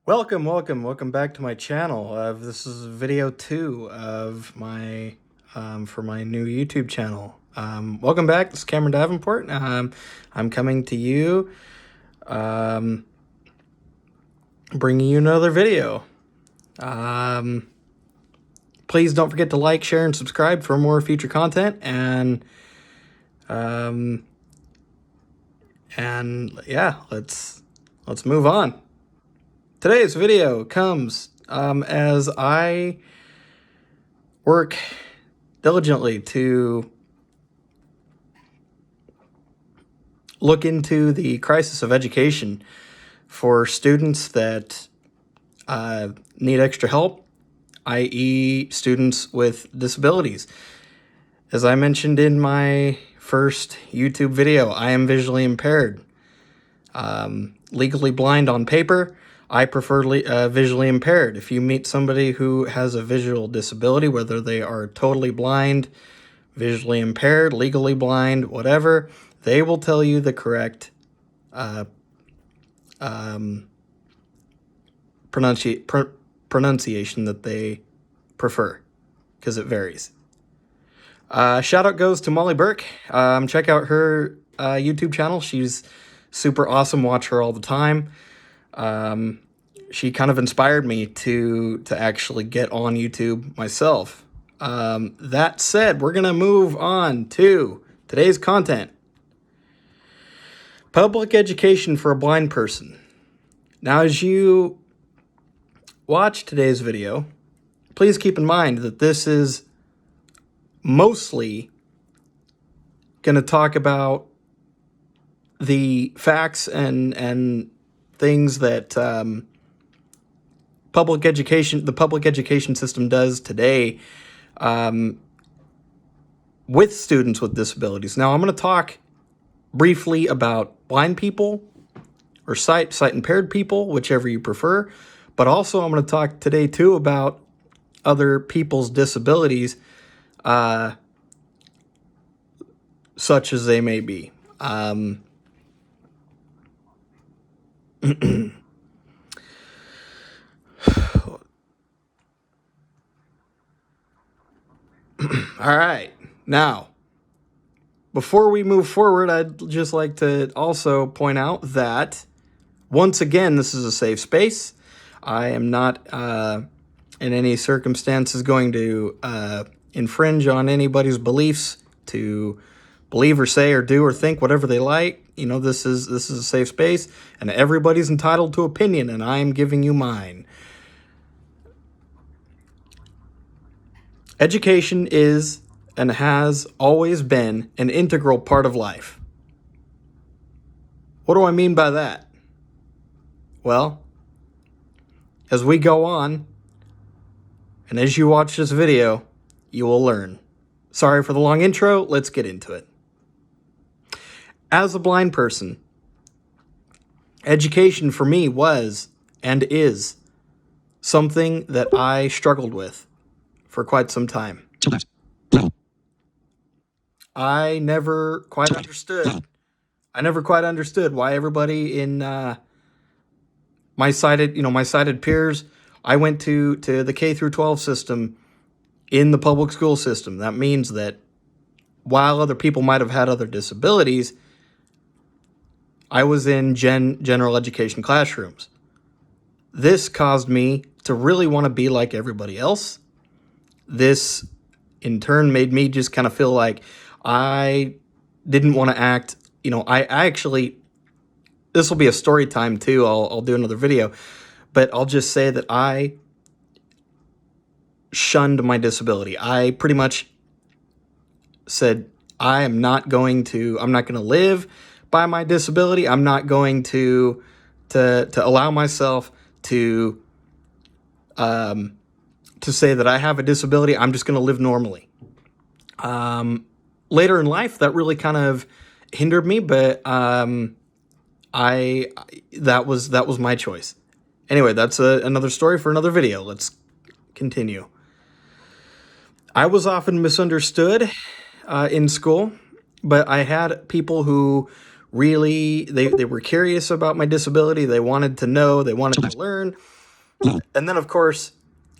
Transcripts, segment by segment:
Welcome back to my channel. This is video 2 of my for my new YouTube channel. Welcome back. This is Cameron Davenport. I'm coming to you, bringing you another video. Please don't forget to like, share, and subscribe for more future content. And yeah, let's move on. Today's video comes as I work diligently to look into the crisis of education for students that need extra help, i.e. students with disabilities. As I mentioned in my first YouTube video, I am visually impaired. Legally blind on paper. I prefer visually impaired. If you meet somebody who has a visual disability, whether they are totally blind, visually impaired, legally blind, whatever, they will tell you the correct pronunciation that they prefer, because it varies. Shout out goes to Molly Burke. Check out her YouTube channel. She's super awesome. Watch her all the time. She kind of inspired me to actually get on YouTube myself. That said, we're going to move on to today's content. Public education for a blind person. Now, as you watch today's video, please keep in mind that this is mostly going to talk about the facts and things that the public education system does today with students with disabilities. Now, I'm going to talk briefly about blind people or sight impaired people, whichever you prefer, but also I'm going to talk today too about other people's disabilities, such as they may be. All right. Now, before we move forward, I'd just like to also point out that, once again, this is a safe space. I am not, in any circumstances, going to infringe on anybody's beliefs to believe or say or do or think whatever they like. You know, this is a safe space, and everybody's entitled to opinion, and I am giving you mine. Education is and has always been an integral part of life. What do I mean by that? Well, as we go on, and as you watch this video, you will learn. Sorry for the long intro, let's get into it. As a blind person, education for me was and is something that I struggled with for quite some time. I never quite understood why everybody in my sighted peers. I went to the K through 12 system in the public school system. That means that while other people might have had other disabilities, I was in general education classrooms. This caused me to really want to be like everybody else. This, in turn, made me just kind of feel like I didn't want to act. I actually, this will be a story time too. I'll do another video, but I'll just say that I shunned my disability. I pretty much said, I'm not going to live by my disability. I'm not going to allow myself to say that I have a disability. I'm just going to live normally. Later in life, that really kind of hindered me, but that was my choice. Anyway, that's another story for another video. Let's continue. I was often misunderstood in school, but I had people who really, they were curious about my disability. They wanted to know, they wanted to learn. And then, of course,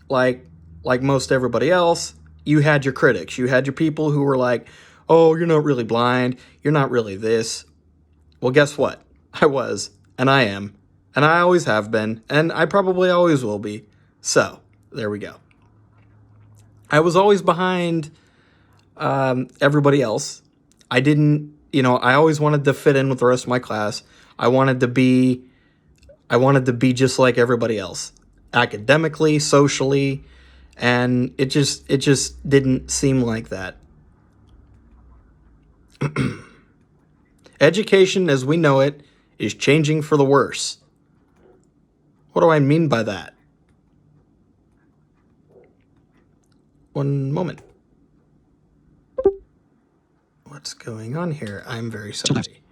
like most everybody else, you had your critics. You had your people who were like, oh, you're not really blind. You're not really this. Well, guess what? I was, and I am, and I always have been, and I probably always will be. So, there we go. I was always behind everybody else. I didn't, I always wanted to fit in with the rest of my class. I wanted to be just like everybody else, academically, socially, and it just didn't seem like that. Education as we know it is changing for the worse. What do I mean by that? One moment. What's going on here? I'm very sorry.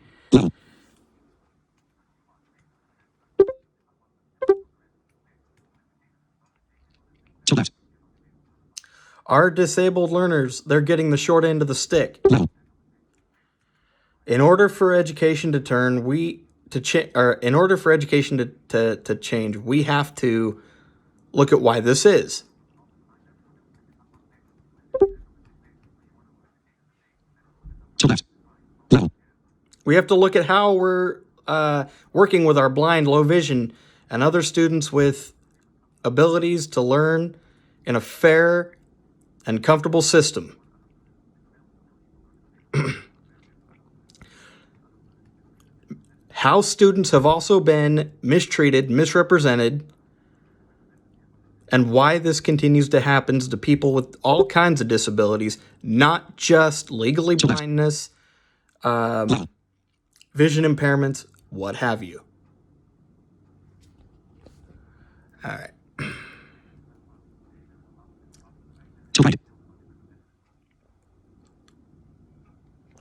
Our disabled learners, they're getting the short end of the stick. In order for education to turn, in order for education to change, we have to look at why this is. We have to look at how we're working with our blind, low vision, and other students with abilities to learn in a fair and comfortable system. How students have also been mistreated, misrepresented, and why this continues to happen to people with all kinds of disabilities, not just legally blindness, vision impairments, what have you. All right.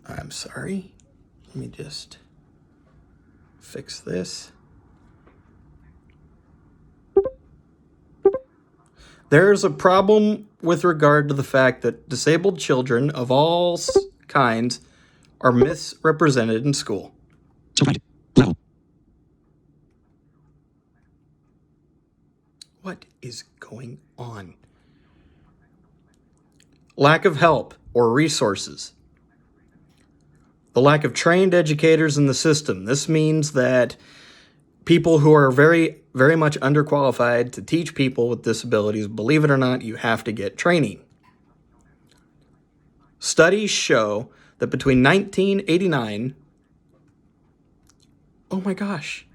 I'm sorry. Let me just fix this. There's a problem with regard to the fact that disabled children of all kinds are misrepresented in school. What is going on? Lack of help or resources. The lack of trained educators in the system. This means that people who are very, very much underqualified to teach people with disabilities, believe it or not, you have to get training. Studies show that between 1989, oh my gosh,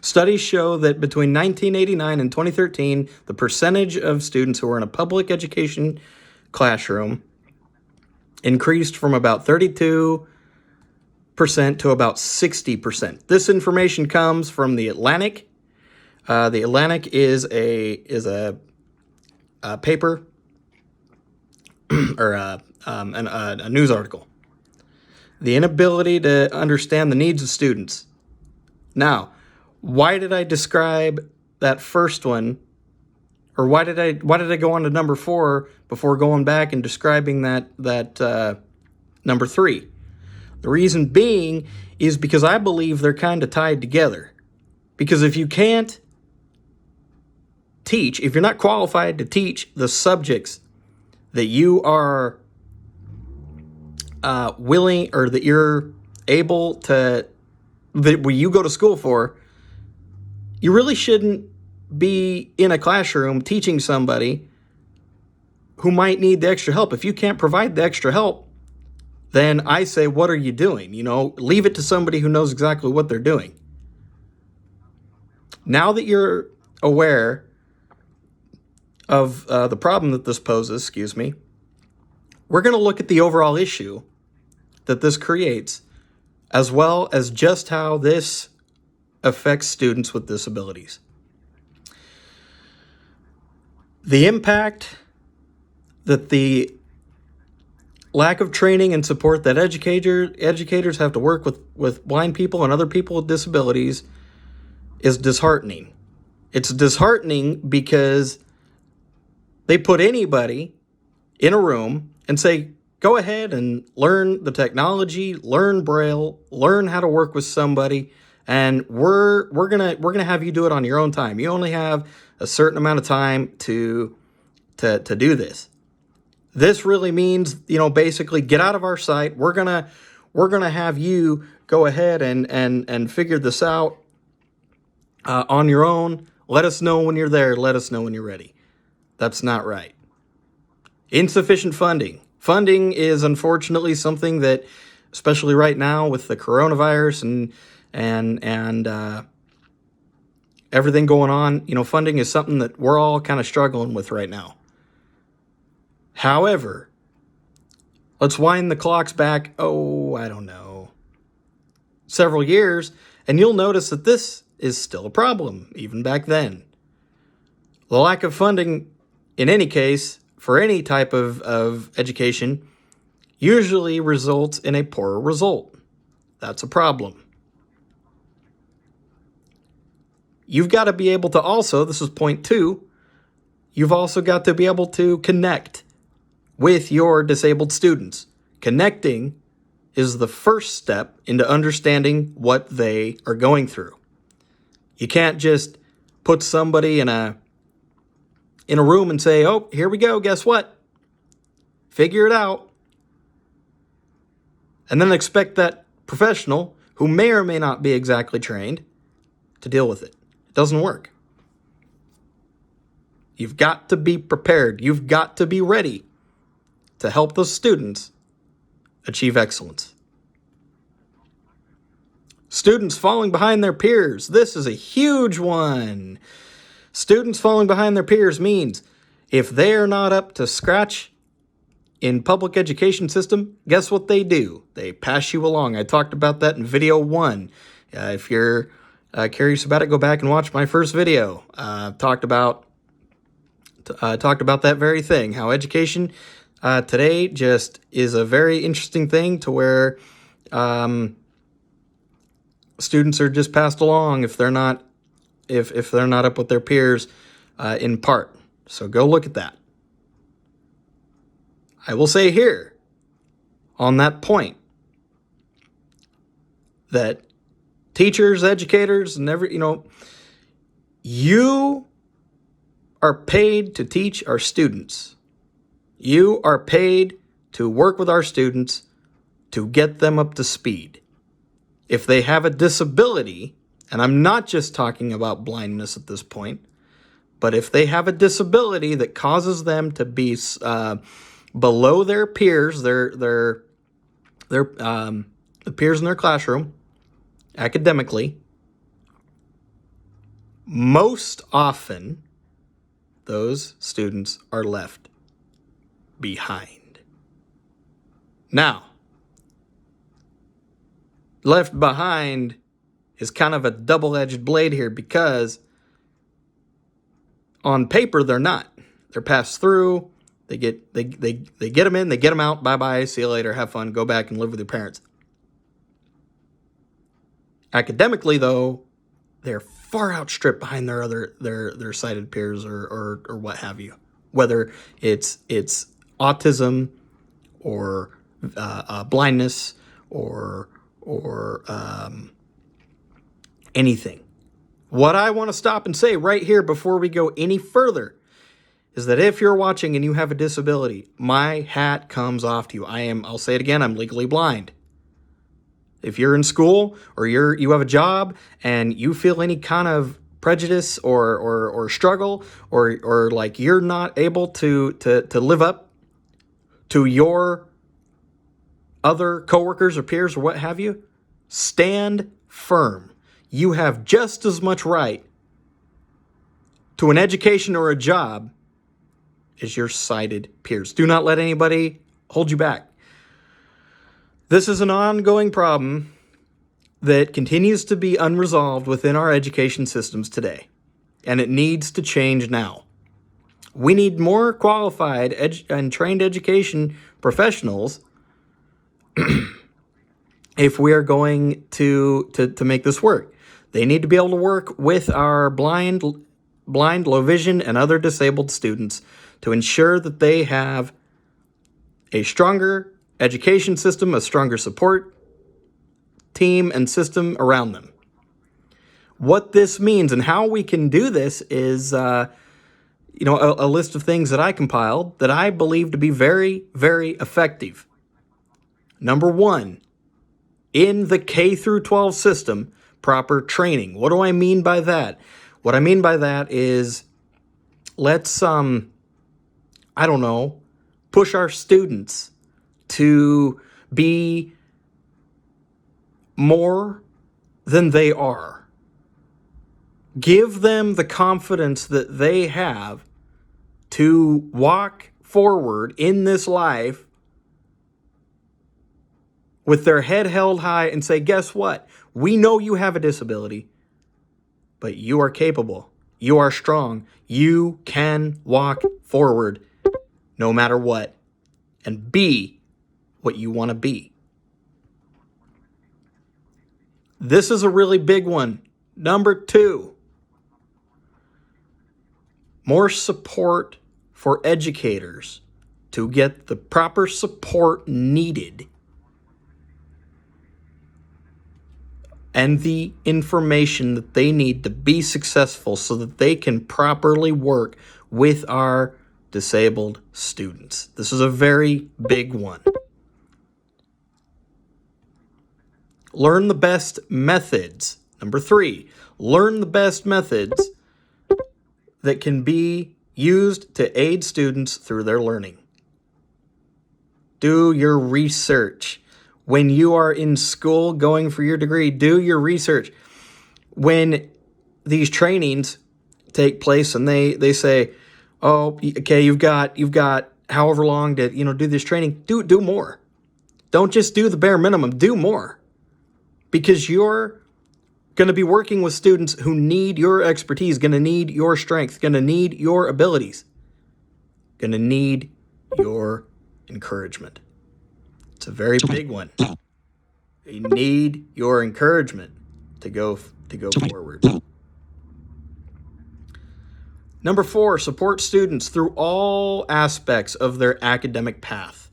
studies show that between 1989 and 2013, the percentage of students who were in a public education classroom increased from about 32% to about 60%. This information comes from The Atlantic. The Atlantic is a paper or a news article. The inability to understand the needs of students. Now, why did I describe that first one, or why did I go on to number 4 before going back and describing that number 3? The reason being is because I believe they're kind of tied together. Because if you can't teach, if you're not qualified to teach the subjects that you are willing, or that you're able to, that you go to school for, you really shouldn't be in a classroom teaching somebody who might need the extra help. If you can't provide the extra help, then I say, what are you doing? Leave it to somebody who knows exactly what they're doing. Now that you're aware of the problem that this poses, we're going to look at the overall issue that this creates, as well as just how this affects students with disabilities. The impact that the lack of training and support that educators have to work with blind people and other people with disabilities is disheartening. It's disheartening because they put anybody in a room and say, go ahead and learn the technology, learn Braille, learn how to work with somebody, and we're gonna have you do it on your own time. You only have a certain amount of time to do this. This really means, basically get out of our sight. We're gonna have you go ahead and figure this out on your own. Let us know when you're there. Let us know when you're ready. That's not right. Insufficient funding. Funding is unfortunately something that, especially right now with the coronavirus and everything going on, funding is something that we're all kind of struggling with right now. However, let's wind the clocks back, I don't know, several years, and you'll notice that this is still a problem, even back then. The lack of funding, in any case, for any type of education, usually results in a poorer result. That's a problem. You've got to be able to also, this is point 2, you've also got to be able to connect with your disabled students. Connecting is the first step into understanding what they are going through. You can't just put somebody in a room and say, oh, here we go, guess what? Figure it out. And then expect that professional, who may or may not be exactly trained, to deal with it. It doesn't work. You've got to be prepared. You've got to be ready to help those students achieve excellence. Students falling behind their peers. This is a huge one. Students falling behind their peers means if they are not up to scratch in public education system, guess what they do? They pass you along. I talked about that in video 1. If you're curious about it, go back and watch my first video. Talked about that very thing, how education today just is a very interesting thing to where students are just passed along if they're not up with their peers in part. So go look at that. I will say here on that point that teachers, educators, and you are paid to teach our students. You are paid to work with our students to get them up to speed. If they have a disability, and I'm not just talking about blindness at this point, but if they have a disability that causes them to be below their peers, their peers in their classroom, academically, most often those students are left behind. Now, left behind is kind of a double-edged blade here because on paper they're not. They're passed through. They get them in, they get them out. Bye-bye, see you later, have fun, go back and live with your parents. Academically, though, they're far outstripped behind their sighted peers or what have you. Whether it's autism or blindness or anything. What I want to stop and say right here before we go any further is that if you're watching and you have a disability, my hat comes off to you. I'll say it again, I'm legally blind. If you're in school or you have a job and you feel any kind of prejudice or struggle or like you're not able to live up to your other coworkers or peers or what have you, stand firm. You have just as much right to an education or a job as your sighted peers. Do not let anybody hold you back. This is an ongoing problem that continues to be unresolved within our education systems today, and it needs to change now. We need more qualified and trained education professionals if we are going to make this work. They need to be able to work with our blind, low vision, and other disabled students to ensure that they have a stronger education system, a stronger support team and system around them. What this means and how we can do this is, a list of things that I compiled that I believe to be very, very effective. Number one, in the K through 12 system, proper training. What do I mean by that? What I mean by that is let's, push our students to be more than they are. Give them the confidence that they have to walk forward in this life with their head held high and say, guess what? We know you have a disability, but you are capable. You are strong. You can walk forward no matter what and be what you want to be. This is a really big one. Number two, more support for educators to get the proper support needed and the information that they need to be successful so that they can properly work with our disabled students. This is a very big one. Learn the best methods. Number three, learn the best methods that can be used to aid students through their learning. Do your research. When you are in school going for your degree, do your research. When these trainings take place and they say, oh, okay, you've got however long to, do this training, do more. Don't just do the bare minimum, do more. Because you're going to be working with students who need your expertise, going to need your strength, going to need your abilities, going to need your encouragement. It's a very big one. You need your encouragement to go forward. Number four, support students through all aspects of their academic path.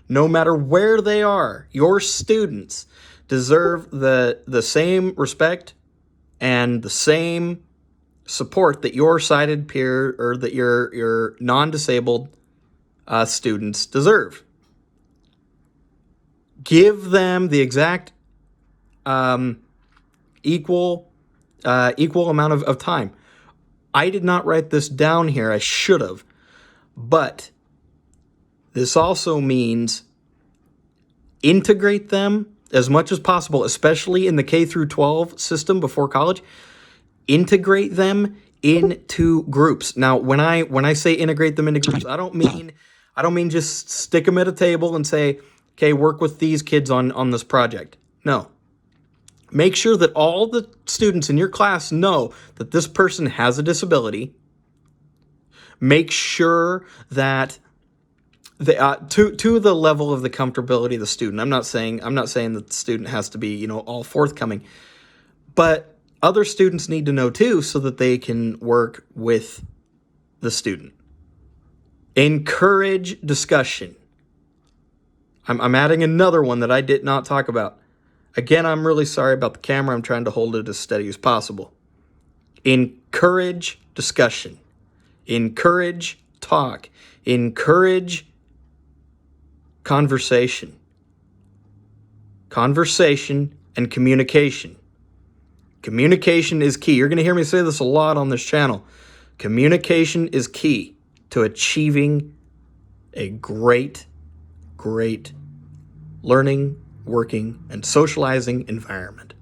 No matter where they are, your students deserve the same respect and the same support that your sighted peer or that your non-disabled students deserve. Give them the exact equal amount of time. I did not write this down here. I should have. But this also means integrate them as much as possible, especially in the K through 12 system before college. Integrate them into groups. Now, when I say integrate them into groups, I don't mean just stick them at a table and say, okay, work with these kids on this project. No. Make sure that all the students in your class know that this person has a disability. Make sure that to the level of the comfortability of the student. I'm not saying that the student has to be, all forthcoming, but other students need to know too so that they can work with the student. Encourage discussion. I'm adding another one that I did not talk about. Again, I'm really sorry about the camera. I'm trying to hold it as steady as possible. Encourage discussion. Encourage talk. Encourage conversation. Conversation and communication. Communication is key. You're going to hear me say this a lot on this channel. Communication is key to achieving a great learning, working, and socializing environment.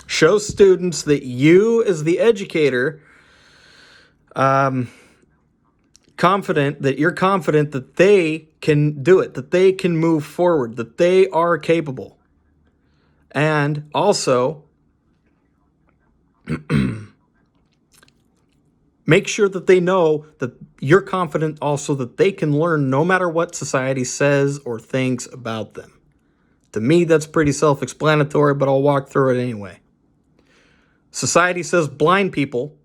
Show students that you, as the educator, you're confident that they can do it, that they can move forward, that they are capable. And also, make sure that they know that you're confident also that they can learn no matter what society says or thinks about them. To me, that's pretty self-explanatory, but I'll walk through it anyway. Society says blind people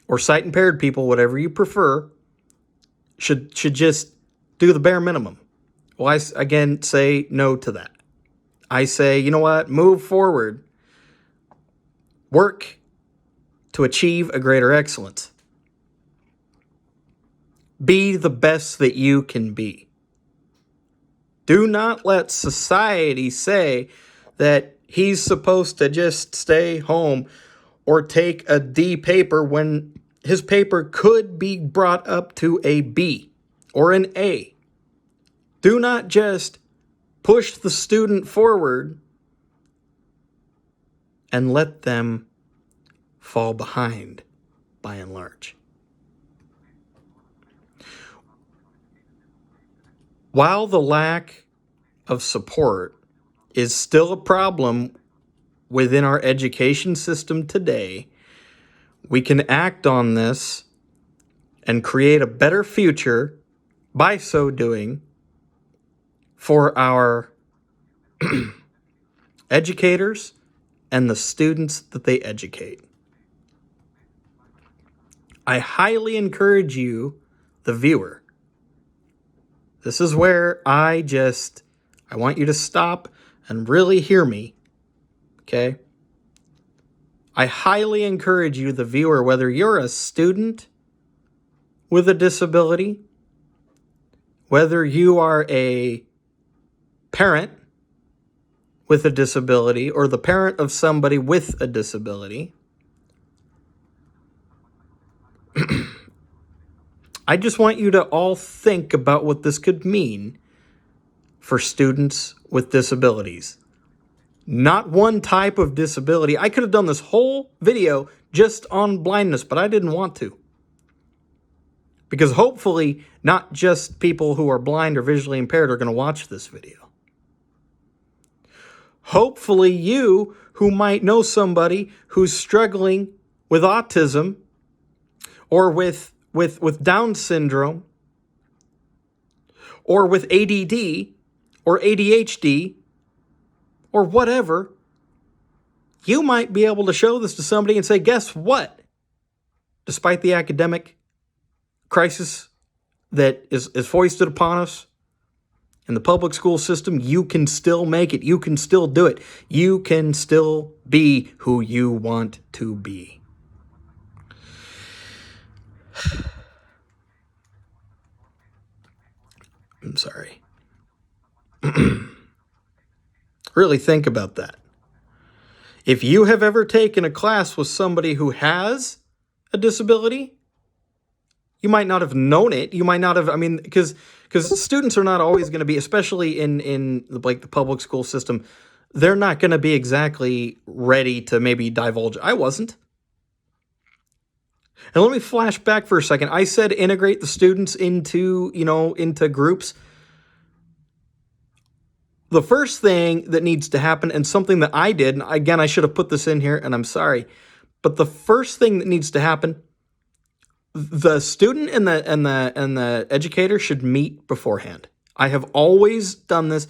or sight impaired people, whatever you prefer, should just do the bare minimum. Well, I again say no to that. I say, you know what? Move forward. Work to achieve a greater excellence. Be the best that you can be. Do not let society say that he's supposed to just stay home or take a D paper when his paper could be brought up to a B or an A. Do not just push the student forward and let them fall behind by and large. While the lack of support is still a problem within our education system today, we can act on this and create a better future by so doing for our educators and the students that they educate. I highly encourage you, the viewer. This is where I want you to stop and really hear me, okay? I highly encourage you, the viewer, whether you're a student with a disability, whether you are a parent with a disability or the parent of somebody with a disability, I just want you to all think about what this could mean for students with disabilities. Not one type of disability. I could have done this whole video just on blindness, but I didn't want to. Because hopefully not just people who are blind or visually impaired are going to watch this video. Hopefully you, who might know somebody who's struggling with autism or with Down syndrome or with ADD or ADHD or whatever, you might be able to show this to somebody and say, guess what? Despite the academic crisis that is foisted upon us in the public school system, you can still make it. You can still do it. You can still be who you want to be. I'm sorry. Really think about that. If you have ever taken a class with somebody who has a disability, you might not have known it. You might not have, because students are not always going to be, especially in like the public school system, they're not going to be exactly ready to maybe divulge. I wasn't. And let me flash back for a second. I said integrate the students into groups. The first thing that needs to happen, and something that I did, and again, I should have put this in here, and I'm sorry, but the first thing that needs to happen, the student and the educator should meet beforehand. I have always done this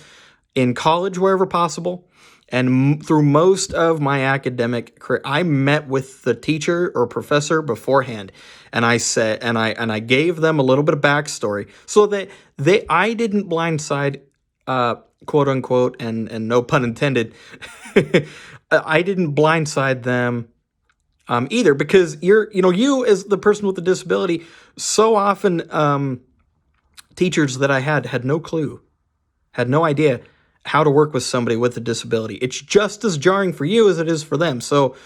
in college wherever possible, and through most of my academic career, I met with the teacher or professor beforehand, and I said, and I gave them a little bit of backstory so that I didn't blindside, quote unquote, and no pun intended, I didn't blindside them either, because you as the person with a disability, so often teachers that I had no clue, had no idea how to work with somebody with a disability. It's just as jarring for you as it is for them. So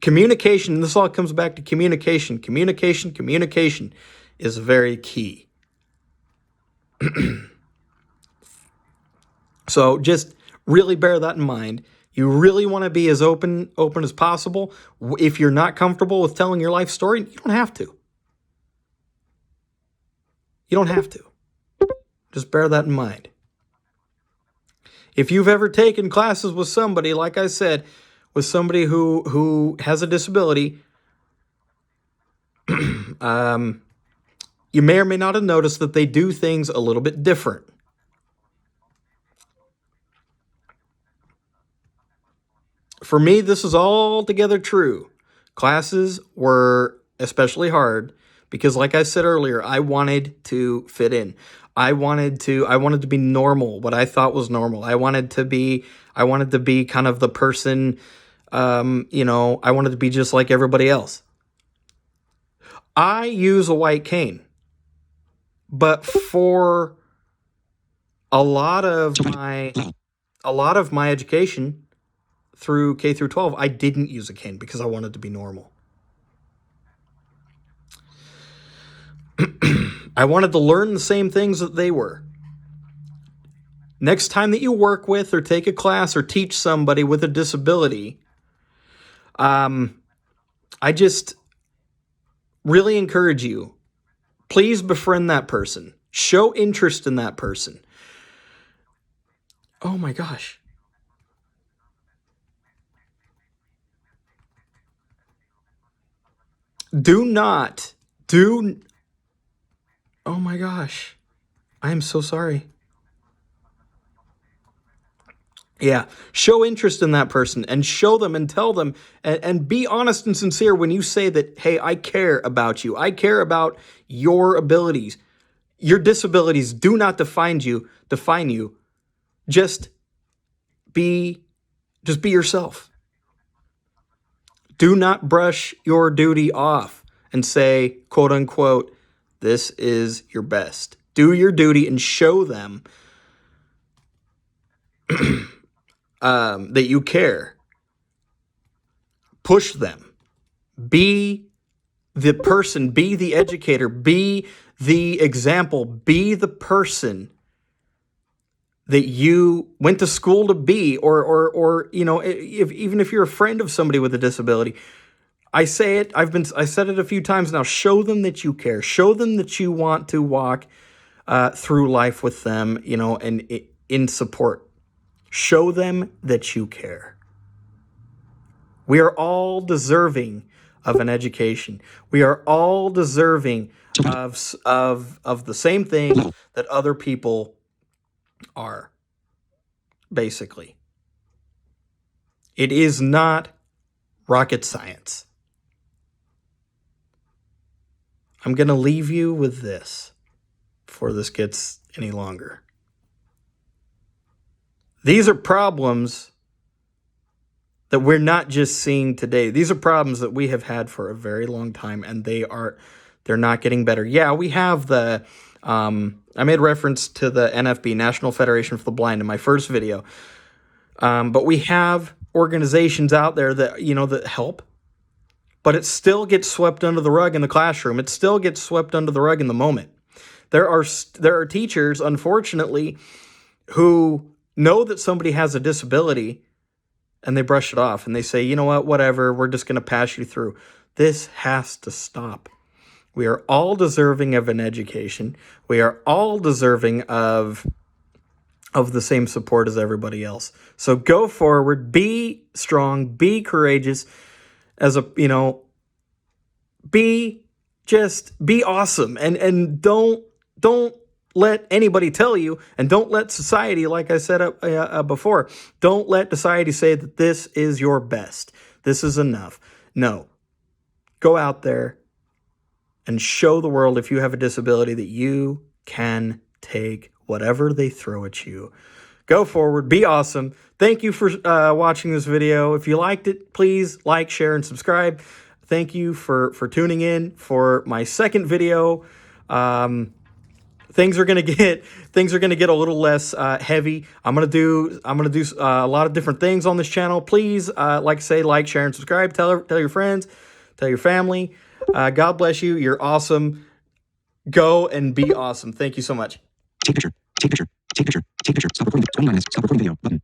communication, this all comes back to communication. Communication is very key. So just really bear that in mind. You really want to be as open as possible. If you're not comfortable with telling your life story, you don't have to. You don't have to. Just bear that in mind. If you've ever taken classes with somebody, like I said, with somebody who has a disability, you may or may not have noticed that they do things a little bit different. For me, this is altogether true. Classes were especially hard, because like I said earlier, I wanted to fit in. I wanted to be normal, what I thought was normal. I wanted to be kind of the person, I wanted to be just like everybody else. I use a white cane, but for a lot of my education through K through 12, I didn't use a cane because I wanted to be normal. I wanted to learn the same things that they were. Next time that you work with or take a class or teach somebody with a disability, I just really encourage you, please befriend that person. Show interest in that person. Oh my gosh. Oh my gosh. I am so sorry. Yeah, show interest in that person and show them and tell them and be honest and sincere when you say that, hey, I care about you. I care about your abilities. Your disabilities do not define you. Just be yourself. Do not brush your duty off and say, quote unquote, this is your best. Do your duty and show them that you care. Push them. Be the person, be the educator, be the example, be the person that you went to school to be, or even if you're a friend of somebody with a disability. I say it, I said it a few times now. Show them that you care. Show them that you want to walk through life with them, and in support. Show them that you care. We are all deserving of an education. We are all deserving of the same thing that other people are, basically. It is not rocket science. I'm going to leave you with this before this gets any longer. These are problems that we're not just seeing today. These are problems that we have had for a very long time, and they're not getting better. Yeah, we have the, I made reference to the NFB, National Federation for the Blind, in my first video. But we have organizations out there that, that help, but it still gets swept under the rug in the classroom. It still gets swept under the rug in the moment. There are teachers, unfortunately, who know that somebody has a disability and they brush it off and they say, you know what, whatever, we're just going to pass you through. This has to stop. We are all deserving of an education. We are all deserving of the same support as everybody else. So go forward, be strong, be courageous, be awesome, and don't let anybody tell you, and don't let society, like I said before, don't let society say that this is your best. This is enough. No. Go out there and show the world, if you have a disability, that you can take whatever they throw at you. Go forward. Be awesome. Thank you for watching this video. If you liked it, please like, share, and subscribe. Thank you for tuning in for my second video. Things are gonna get a little less heavy. I'm gonna do a lot of different things on this channel. Please, like I say, like, share, and subscribe. Tell your friends, tell your family. God bless you. You're awesome. Go and be awesome. Thank you so much. Take picture. Take picture. Take picture. Take picture. Stop recording. 20 minutes. Stop recording video. Button.